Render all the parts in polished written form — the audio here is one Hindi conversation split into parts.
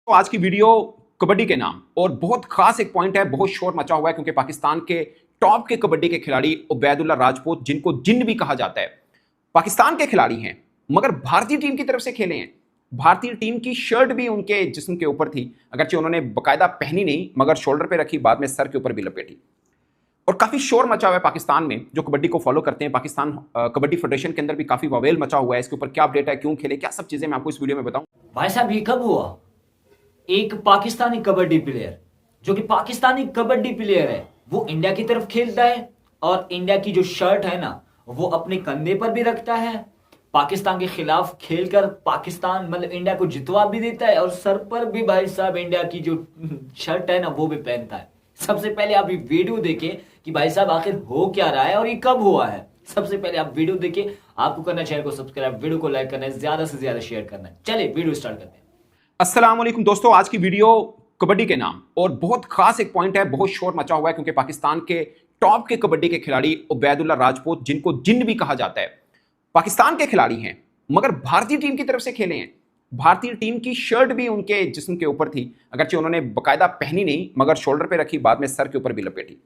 तो आज की वीडियो कबड्डी के नाम और बहुत खास एक पॉइंट है, बहुत शोर मचा हुआ है क्योंकि पाकिस्तान के टॉप के कबड्डी के खिलाड़ी उबैदुल्ला राजपूत, जिनको जिन्न भी कहा जाता है, पाकिस्तान के खिलाड़ी हैं मगर भारतीय टीम की तरफ से खेले हैं। भारतीय टीम की शर्ट भी उनके जिस्म के ऊपर थी, अगरचे उन्होंने बकायदा पहनी नहीं मगर शोल्डर पे रखी, बाद में सर के ऊपर भी लपेटी। और काफी शोर मचा हुआ है पाकिस्तान में, जो कबड्डी को फॉलो करते हैं। पाकिस्तान कबड्डी फेडरेशन के अंदर भी काफी वावेल मचा हुआ है। इसके ऊपर क्या अपडेट है, क्यों खेले, क्या सब चीजें मैं आपको इस वीडियो में बताऊं। भाई साहब, ये कब हुआ? एक पाकिस्तानी कबड्डी प्लेयर जो कि पाकिस्तानी कबड्डी प्लेयर है, वो इंडिया की तरफ खेलता है और इंडिया की जो शर्ट है ना, वो अपने कंधे पर भी रखता है। पाकिस्तान के खिलाफ खेलकर पाकिस्तान मतलब इंडिया को जितवा भी देता है और सर पर भी भाई साहब इंडिया की जो शर्ट है ना, वो भी पहनता है। सबसे पहले आप ये वीडियो देखें कि भाई साहब आखिर हो क्या रहा है और ये कब हुआ है। सबसे पहले आप वीडियो देखिए। आपको करना है चैनल को सब्सक्राइब, वीडियो को लाइक करना है, ज्यादा से ज्यादा शेयर करना है। चलिए वीडियो स्टार्ट करते हैं। अस्सलाम वालेकुम दोस्तों, आज की वीडियो कबड्डी के नाम और बहुत खास एक पॉइंट है, बहुत शोर मचा हुआ है क्योंकि पाकिस्तान के टॉप के कबड्डी के खिलाड़ी उबैदुल्ला राजपूत, जिनको जिन्न भी कहा जाता है, पाकिस्तान के खिलाड़ी हैं मगर भारतीय टीम की तरफ से खेले हैं। भारतीय टीम की शर्ट भी उनके जिस्म के ऊपर थी, अगरचे उन्होंने बकायदा पहनी नहीं मगर शोल्डर पे रखी, बाद में सर के ऊपर भी लपेटी।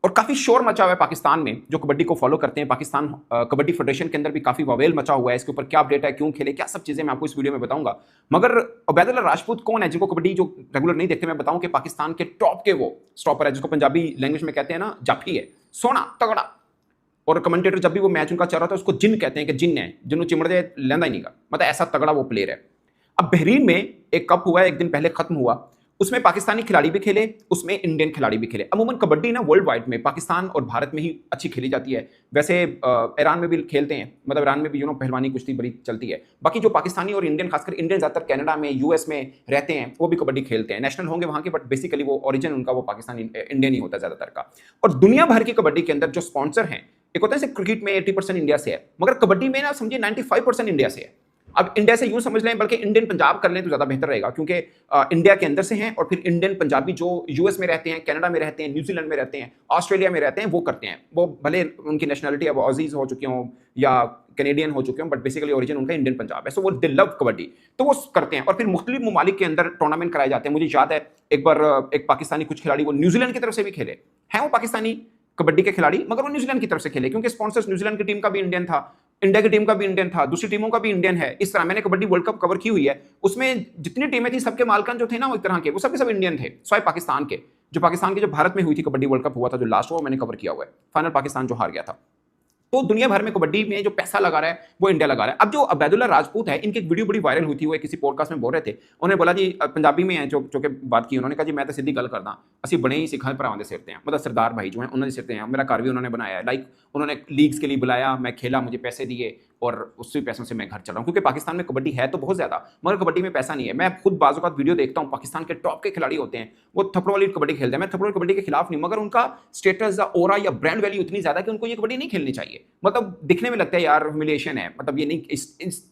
और काफी शोर मचा हुआ है पाकिस्तान में, जो कबड्डी को फॉलो करते हैं। पाकिस्तान कबड्डी फेडरेशन के अंदर भी काफी वावेल मचा हुआ है। इसके ऊपर क्या अपडेट है, क्यों खेले, क्या सब चीजें मैं आपको इस वीडियो में बताऊंगा। मगर उबैदुल्ला राजपूत कौन है? जिनको कबड्डी जो रेगुलर नहीं देखते, मैं बताऊं कि पाकिस्तान के टॉप के वो स्टॉपर है, जिसको पंजाबी लैंग्वेज में कहते हैं ना, जाफी है, सोना तगड़ा। और कमेंटेटर जब भी वो मैच उनका चल रहा था, उसको जिन्न कहते हैं कि जिन्न है, जिन्हों चिमड़े लेंदा ही नहीं का, मतलब ऐसा तगड़ा वो प्लेयर है। अब बहरीन में एक कप हुआ है, एक दिन पहले खत्म हुआ, उसमें पाकिस्तानी खिलाड़ी भी खेले, उसमें इंडियन खिलाड़ी भी खेले। अमूमन कबड्डी ना वर्ल्ड वाइड में पाकिस्तान और भारत में ही अच्छी खेली जाती है। वैसे ईरान में भी खेलते हैं, मतलब ईरान में भी पहलवानी कुश्ती बड़ी चलती है। बाकी जो पाकिस्तानी और इंडियन, खासकर इंडियन ज़्यादातर कनाडा में, यूएस में रहते हैं, वो भी कबड्डी खेलते हैं। नेशनल होंगे वहाँ के, बट बेसिकली वो ओरिजिन उनका वो पाकिस्तानी इंडियन ही होता है ज़्यादातर का। और दुनिया भर की कबड्डी के अंदर जो स्पॉन्सर हैं, एक होता है क्रिकेट में 80% इंडिया से है, मगर कबड्डी में ना समझिए 95% इंडिया से है। अब इंडिया से यूं समझ लें, बल्कि इंडियन पंजाब कर लें तो ज्यादा बेहतर रहेगा, क्योंकि इंडिया के अंदर से हैं और फिर इंडियन पंजाबी जो यूएस में रहते हैं, कनाडा में रहते हैं, न्यूजीलैंड में रहते हैं, ऑस्ट्रेलिया में रहते हैं, वो करते हैं। वो भले उनकी नेशनलिटी अब ऑजीज हो चुके हों या कैनेडियन हो चुके हों, बट बेसिकली ओरिजिन उनका इंडियन पंजाब है। सो वो दे लव कबड्डी, तो वो करते हैं। और फिर मुख्तलिफ ममालिक के अंदर टूर्नामेंट कराए जाते हैं। मुझे याद है एक बार एक पाकिस्तानी कुछ खिलाड़ी वो न्यूजीलैंड की तरफ से भी खेले हैं। वो पाकिस्तानी कबड्डी के खिलाड़ी, मगर वो न्यूजीलैंड की तरफ से खेले क्योंकि स्पॉन्सर्स न्यूजीलैंड की टीम का भी इंडियन था, इंडिया की टीम का भी इंडियन था, दूसरी टीमों का भी इंडियन है। इस तरह मैंने कबड्डी वर्ल्ड कप कवर की हुई है, उसमें जितनी टीमें थी सबके मालकान जो थे ना, वो एक तरह के, वो सब के सब इंडियन थे, स्वाय पाकिस्तान के। जो पाकिस्तान के जो भारत में हुई थी कबड्डी वर्ल्ड कप हुआ था जो लास्ट, वो मैंने कवर किया हुआ है। फाइनल पाकिस्तान जो हार गया था। तो दुनिया भर में कबड्डी में जो पैसा लगा रहा है वो इंडिया लगा रहा है। अब जो उबैदुल्ला राजपूत है, इनकी एक वीडियो बड़ी वायरल हुई थी, वो किसी पॉडकास्ट में बोल रहे थे। उन्होंने बोला जी, पंजाबी में है जो के बात की, उन्होंने कहा जी मैं तो सीधी गल करदा, ਅਸੀਂ बने ही सिखा भरावां दे सिर ते हैं, मतलब सरदार भाई जो हैं उन्होंने सिर ते हैं। मेरा घर भी उन्होंने बनाया है, लाइक उन्होंने लीग्स के लिए बुलाया, मैं खेला, मुझे पैसे दिए और उसी पैसों से मैं घर चल रहा हूँ। क्योंकि पाकिस्तान में कबड्डी है तो बहुत ज्यादा, मगर कबड्डी में पैसा नहीं है। मैं खुद बाज़ औक़ात वीडियो देखता हूँ, पाकिस्तान के टॉप के खिलाड़ी होते हैं, वो थप्पड़ों वाली कबड्डी खेलते हैं। मैं थप्पड़ों कबड्डी के खिलाफ नहीं, मगर उनका स्टेटस या ओरा या ब्रांड वैल्यू इतनी ज्यादा कि उनको ये कबड्डी नहीं खेलनी चाहिए। मतलब दिखने में लगता है यार ह्यूमिलिएशन है, मतलब ये नहीं,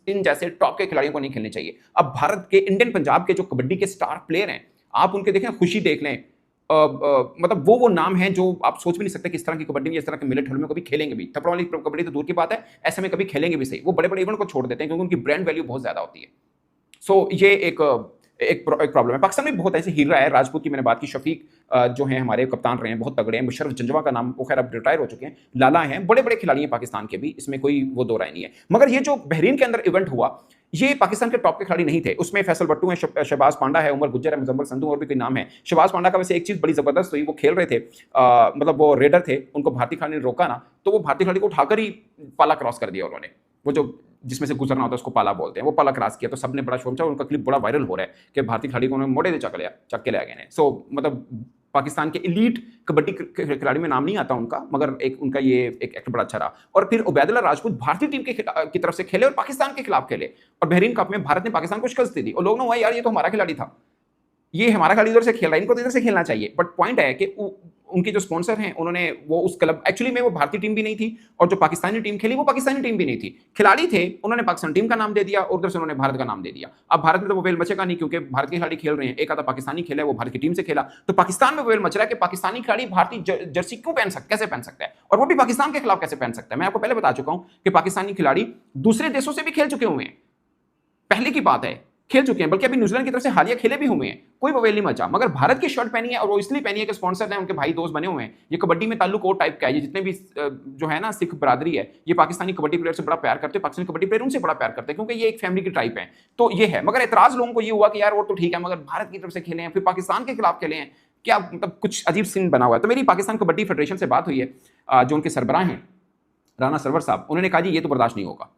इन जैसे टॉप के खिलाड़ियों को नहीं खेलनी चाहिए। अब भारत के इंडियन पंजाब के जो कबड्डी के स्टार प्लेयर हैं, आप उनके देखें, खुशी देख लें, मतलब वो नाम है जो आप सोच भी नहीं सकते किस तरह की कबड्डी में, इस तरह के मिलिट हॉल में कभी खेलेंगे भी। थप्पड़ों वाली कबड्डी तो दूर की बात है, ऐसे में कभी खेलेंगे भी सही। वो बड़े बड़े इवेंट को छोड़ देते हैं क्योंकि उनकी ब्रांड वैल्यू बहुत ज्यादा होती है। सो ये एक प्रॉब्लम है। पाकिस्तान में बहुत ऐसे हीरा है। राजपूत की मैंने बात की, शफीक जो हैं हमारे कप्तान रहे हैं, बहुत तगड़े हैं। मुशर्रफ जंजवा का नाम, वो खैर अब रिटायर हो चुके हैं, लाला हैं, बड़े बड़े खिलाड़ी हैं पाकिस्तान के भी, इसमें कोई वो दो राय नहीं है। मगर ये जो बहरीन के अंदर इवेंट हुआ, ये पाकिस्तान के टॉप के खिलाड़ी नहीं थे। उसमें फैसल बट्टू है, शहबाज पांडा है, उमर गुज्जर है, मुजम्मल संधू और भी कोई नाम है। शहबाज पांडा का वैसे एक चीज बड़ी जबरदस्त हुई, वो खेल रहे थे, मतलब वो रेडर थे, उनको भारतीय खिलाड़ी ने रोका ना, तो वो भारतीय खिलाड़ी को उठाकर ही पाला क्रॉस कर दिया उन्होंने। वो जो जिसमें से गुजरना होता है उसको पाला बोलते हैं, वो पाला क्रॉस किया, तो सबने बड़ा शोर मचाया। उनका क्लिप बड़ा वायरल हो रहा है कि भारतीय खिलाड़ी को उन्होंने मोड़े से चक के ले गए हैं। सो मतलब पाकिस्तान के एलीट कबड्डी खिलाड़ी में नाम नहीं आता उनका, मगर एक उनका ये एक एक्ट बड़ा अच्छा रहा। और फिर उबैदुल्ला राजपूत भारतीय टीम की तरफ से खेले और पाकिस्तान के खिलाफ खेले, और बहरीन कप में भारत ने पाकिस्तान को शिकस्त दी थी। और लोग ना हुआ यार ये तो हमारा खिलाड़ी था, ये हमारा खिलाड़ी इधर से खेल रहा है, इनको तो इधर से खेलना चाहिए। बट पॉइंट है कि उनके जो स्पॉन्सर हैं, उन्होंने वो उस क्लब, एक्चुअली में वो भारतीय टीम भी नहीं थी, और जो पाकिस्तानी टीम खेली वो पाकिस्तानी टीम भी नहीं थी। खिलाड़ी थे, उन्होंने पाकिस्तान टीम का नाम दे दिया और उधर से उन्होंने भारत का नाम दे दिया। अब भारत में तो वो वेल मचेगा नहीं, क्योंकि भारत के खिलाड़ी खेल रहे हैं, एक आधा पाकिस्तानी खेला है, वो भारत की टीम से खेला, तो पाकिस्तान में वेल मच रहा है कि पाकिस्तानी खिलाड़ी भारतीय जर्सी क्यों पहन सकता, कैसे पहन सकता है, और वो भी पाकिस्तान के खिलाफ कैसे पहन सकता है। मैं आपको पहले बता चुका हूं कि पाकिस्तानी खिलाड़ी दूसरे देशों से भी खेल चुके हुए हैं, पहले की बात है। खेल चुके हैं, बल्कि अभी न्यूजीलैंड की तरफ से हालिया खेले भी हुए हैं, कोई बवेल नहीं मचा। मगर भारत की शर्ट पहनी है और वो इसलिए पहनी है कि स्पॉन्सर हैं, उनके भाई दोस्त बने हुए हैं। ये कबड्डी में ताल्लुक और टाइप का है। ये जितने भी जो है ना सिख बरादरी है, ये पाकिस्तानी कबड्डी प्लेयर से बड़ा प्यार करते हैं, पाकिस्तानी कबड्डी प्लेयर उनसे बड़ा प्यार करते हैं, क्योंकि ये एक फैमिली की टाइप है। तो ये है। मगर एतराज लोगों को ये हुआ कि यार वो तो ठीक है, मगर भारत की तरफ से खेले हैं, फिर पाकिस्तान के खिलाफ खेले हैं, क्या मतलब कुछ अजीब सीन बना हुआ है। तो मेरी पाकिस्तान कबड्डी फेडरेशन से बात हुई है, जो उनके सरबराह हैं राना सरवर साहब, उन्होंने कहा जी ये तो बर्दाश्त नहीं होगा,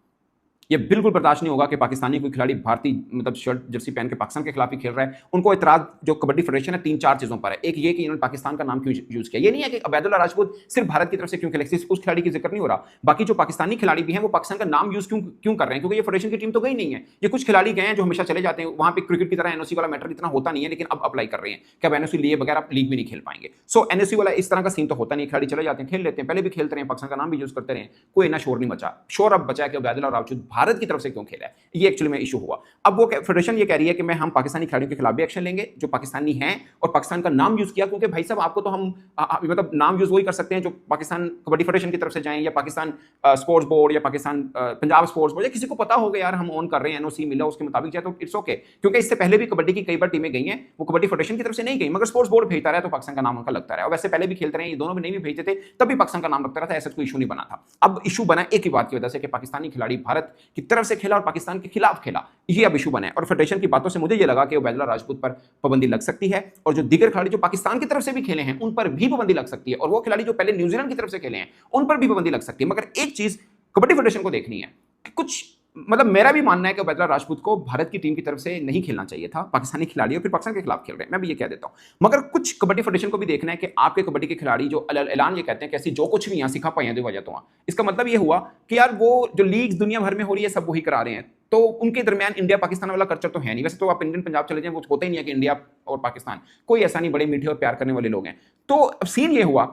ये बिल्कुल बर्दाश्त नहीं होगा कि पाकिस्तानी कोई खिलाड़ी भारतीय मतलब शर्ट जर्सी पहन के पाकिस्तान के खिलाफ ही खेल रहा है। उनको इतराज जो कबड्डी फेडरेशन है 3-4 चीजों पर है। एक ये कि इन्होंने पाकिस्तान का नाम क्यों यूज किया। ये नहीं है कि अबैदुल्ला राजपूत सिर्फ भारत की तरफ से क्यों खेले, सिर्फ उस खिलाड़ी की जिक्र नहीं हो रहा, बाकी जो पाकिस्तानी खिलाड़ी भी हैं वो पाकिस्तान का नाम यूज क्यों कर रहे हैं, क्योंकि ये फेडरेशन की टीम तो गई नहीं है। ये कुछ खिलाड़ी गए हैं जो हमेशा चले जाते हैं, वहां पे क्रिकेट की तरह एनओसी वाला मैटर इतना होता नहीं है, लेकिन अब अप्लाई कर रहे हैं कि अब एनओसी लिए बगैर आप लीग भी नहीं खेल पाएंगे। सो एनओसी वाला इस तरह का सीन तो होता नहीं, खिलाड़ी चले जाते हैं, खेल लेते हैं, पहले भी खेलते रहे, पाकिस्तान का नाम भी यूज करते रहे, कोई ना शोर नहीं मचा। शोर अब बचा है कि अबैदुल्ला राजपूत भारत की तरफ से क्यों खेला है, ये एक्चुअली में इशू हुआ। अब वो फेडरेशन ये कह रही है कि हम पाकिस्तानी खिलाड़ियों के खिलाफ भी एक्शन लेंगे जो पाकिस्तानी हैं और पाकिस्तान का नाम यूज किया, क्योंकि भाई साहब आपको तो हम मतलब नाम यूज वही कर सकते हैं जो पाकिस्तान कबड्डी फेडरेशन की तरफ से जाएं, या पाकिस्तान स्पोर्ट्स बोर्ड, या पाकिस्तान पंजाब स्पोर्ट्स बोर्ड, या किसी को पता होगा यार हम ऑन कर रहे हैं, एनओसी मिला उसके मुताबिक जाए तो इट्स ओके। क्योंकि इससे पहले भी कबड्डी की कई बार टीमें गई हैं, वो कबड्डी फेडरेशन की तरफ से नहीं गई, मगर स्पोर्ट्स बोर्ड भेजता रहा तो पाकिस्तान का नाम उनका लगता रहा। और वैसे पहले भी खेलते रहे, ये दोनों भी नहीं भी भेजते थे तब भी पाकिस्तान का नाम लगता रहा था, ऐसा कोई इशू नहीं बना था। अब इशू बना एक ही बात की वजह से कि पाकिस्तानी खिलाड़ी भारत की तरफ से खेला और पाकिस्तान के खिलाफ खेला, ये अब इशू बना है। और फेडरेशन की बातों से मुझे ये लगा कि अबैदुल्ला राजपूत पर पाबंदी लग सकती है, और जो दीगर खिलाड़ी जो पाकिस्तान की तरफ से भी खेले हैं उन पर भी पाबंदी लग सकती है, और वो खिलाड़ी जो पहले न्यूजीलैंड की तरफ से खेले हैं उन पर भी पाबंदी लग सकती है। मगर एक चीज कबड्डी फेडरेशन को देखनी है कि कुछ मतलब मेरा भी मानना है कि अबैदुल्ला राजपूत को भारत की टीम की तरफ से नहीं खेलना चाहिए था, पाकिस्तानी खिलाड़ी और फिर पाकिस्तान के खिलाफ खेल रहे हैं, मैं भी ये कह देता हूं। मगर कुछ कबड्डी फेडरेशन को भी देखना है कि आपके कबड्डी के खिलाड़ी जो ऐलान ये कहते हैं कि ऐसी जो कुछ भी यहाँ सिखा पाए हैं वजह तो इसका मतलब ये हुआ कि यार वो जो लीग दुनिया भर में हो रही है सब वही करा रहे हैं, तो उनके दरमियान इंडिया पाकिस्तान वाला कल्चर तो है नहीं। वैसे तो आप इंडियन पंजाब चले जाएं वो होता ही नहीं है कि इंडिया और पाकिस्तान, कोई ऐसा नहीं, बड़े मीठे और प्यार करने वाले लोग हैं। तो सीन ये हुआ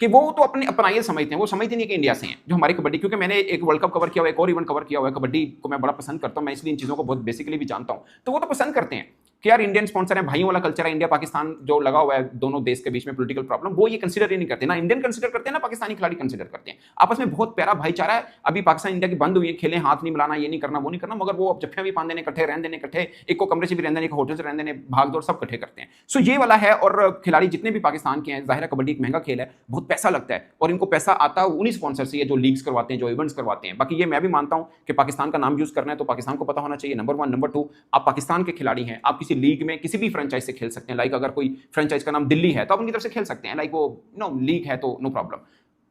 कि वो तो अपने अपनाइए समझते हैं, वो समझते नहीं कि इंडिया से हैं जो हमारी कबड्डी। क्योंकि मैंने एक वर्ल्ड कप कवर किया हुआ है, एक और इवेंट कवर किया हुआ है, कबड्डी को मैं बड़ा पसंद करता हूं, मैं इसलिए इन चीज़ों को बहुत बेसिकली भी जानता हूं। तो वो तो पसंद करते हैं कि यार इंडियन स्पॉन्सर है, भाइयों वाला कल्चर है, इंडिया पाकिस्तान जो लगा हुआ है दोनों देश के बीच में पॉलिटिकल प्रॉब्लम, वो ये कंसीडर ही नहीं करते, ना इंडियन कंसीडर करते हैं ना पाकिस्तानी खिलाड़ी कंसीडर करते हैं। आपस में बहुत प्यारा भाईचारा है। अभी पाकिस्तान इंडिया की बंद हुई है, खेलें, हाथ नहीं मिलाना, ये नहीं करना, वो नहीं करना, मगर वो अब जफ्फियां भी बांध देने, इकट्ठे रहने देने, इकट्ठे एक को कमरे से भी रहने देने, एक होटल से रहने देने, भाग दौड़ सब इकट्ठे करते हैं। सो ये वाला है। और खिलाड़ी जितने भी पाकिस्तान के हैं, जाहिर है कबड्डी एक महंगा खेल है, बहुत पैसा लगता है, और इनको पैसा आता है उन्हीं स्पॉन्सर से जो लीग्स करवाते हैं, जो इवेंट्स करवाते हैं। बाकी ये मैं भी मानता हूं कि पाकिस्तान का नाम यूज करना है तो पाकिस्तान को पता होना चाहिए, नंबर 1। नंबर 2, आप पाकिस्तान के खिलाड़ी हैं, आप किसी लीग में किसी भी फ्रेंचाइज से खेल सकते हैं। लाइक अगर कोई फ्रेंचाइज का नाम दिल्ली है तो आप उनकी तरफ से खेल सकते हैं, लाइक वो लीग है तो नो प्रॉब्लम।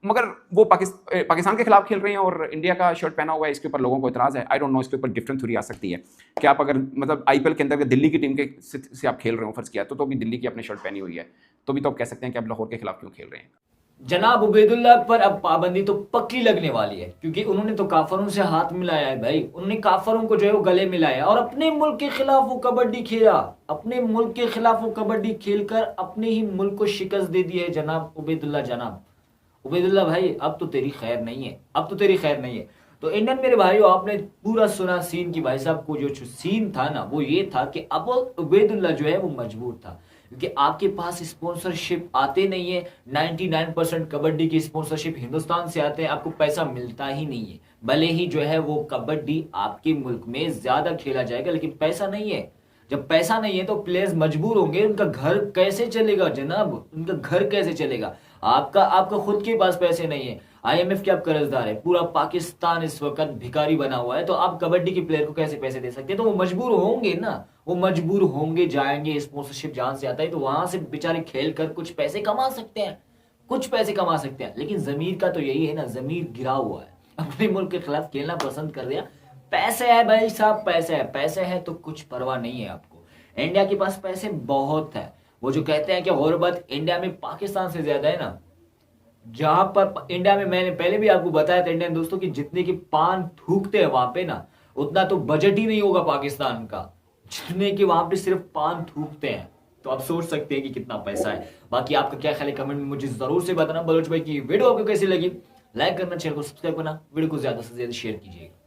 मगर वो पाकिस्तान के खिलाफ खेल रहे हैं और इंडिया का शर्ट पहना हुआ है, इसके ऊपर लोगों को इतराज है। आई डोंट नो, इसके ऊपर डिफरेंट थ्योरी आ सकती है कि आप अगर मतलब आईपीएल के अंदर दिल्ली की टीम के से आप खेल रहे हो, फर्ज किया तो भी दिल्ली की अपनी शर्ट पहनी हुई है, तो भी तो आप कह सकते हैं कि आप लाहौर के खिलाफ क्यों खेल रहे हैं। जनाब उबैदुल्ला पर अब पाबंदी तो पक्की लगने वाली है, क्योंकि उन्होंने तो काफरों से हाथ मिलाया है भाई। उन्होंने काफरों को जो है वो गले मिलाया और अपने मुल्क के खिलाफ वो कबड्डी खेला, अपने मुल्क के खिलाफ वो कबड्डी खेलकर अपने ही मुल्क को शिकस्त दे दी है। जनाब उबैदुल्ला, जनाब उबैदुल्ला भाई, अब तो तेरी खैर नहीं है, अब तो तेरी खैर नहीं है। तो इंडियन मेरे भाइयों, आपने पूरा सुना सीन की भाई साहब को जो सीन था ना वो ये था कि अब उबैदुल्ला जो है वो मजबूर था, क्योंकि आपके पास स्पॉन्सरशिप आते नहीं है। 99% कबड्डी की स्पॉन्सरशिप हिंदुस्तान से आते हैं, आपको पैसा मिलता ही नहीं है। भले ही जो है वो कबड्डी आपके मुल्क में ज्यादा खेला जाएगा, लेकिन पैसा नहीं है। जब पैसा नहीं है तो प्लेयर्स मजबूर होंगे, उनका घर कैसे चलेगा जनाब, उनका घर कैसे चलेगा। आपका खुद के पास पैसे नहीं है, आईएमएफ के आप कर्जदार है, पूरा पाकिस्तान इस वक्त भिखारी बना हुआ है, तो आप कबड्डी के प्लेयर को कैसे पैसे दे सकते हैं। तो वो मजबूर होंगे ना, वो मजबूर होंगे, जाएंगे, स्पॉन्सरशिप जहां से आता है तो वहां से बेचारे खेल कर कुछ पैसे कमा सकते हैं, कुछ पैसे कमा सकते हैं। लेकिन जमीर का तो यही है ना, जमीर गिरा हुआ है, अपने मुल्क के खिलाफ खेलना पसंद कर दिया। पैसे है भाई साहब, पैसे है, पैसे है तो कुछ परवाह नहीं है आपको। इंडिया के पास पैसे बहुत है। वो जो कहते हैं कि गुर्बत इंडिया में पाकिस्तान से ज्यादा है ना, जहां पर इंडिया में, मैंने पहले भी आपको बताया था इंडियन दोस्तों की जितने की पान थूकते हैं वहां पे ना, उतना तो बजट ही नहीं होगा पाकिस्तान का, जितने की वहां पे सिर्फ पान थूकते हैं। तो आप सोच सकते हैं कि कितना पैसा है। बाकी आपका क्या ख्याल है, कमेंट में मुझे जरूर से बताना। बलोच भाई की वीडियो आपको कैसी लगी, लाइक करना, चैनल को सब्सक्राइब करना, वीडियो को ज्यादा से ज्यादा शेयर कीजिएगा।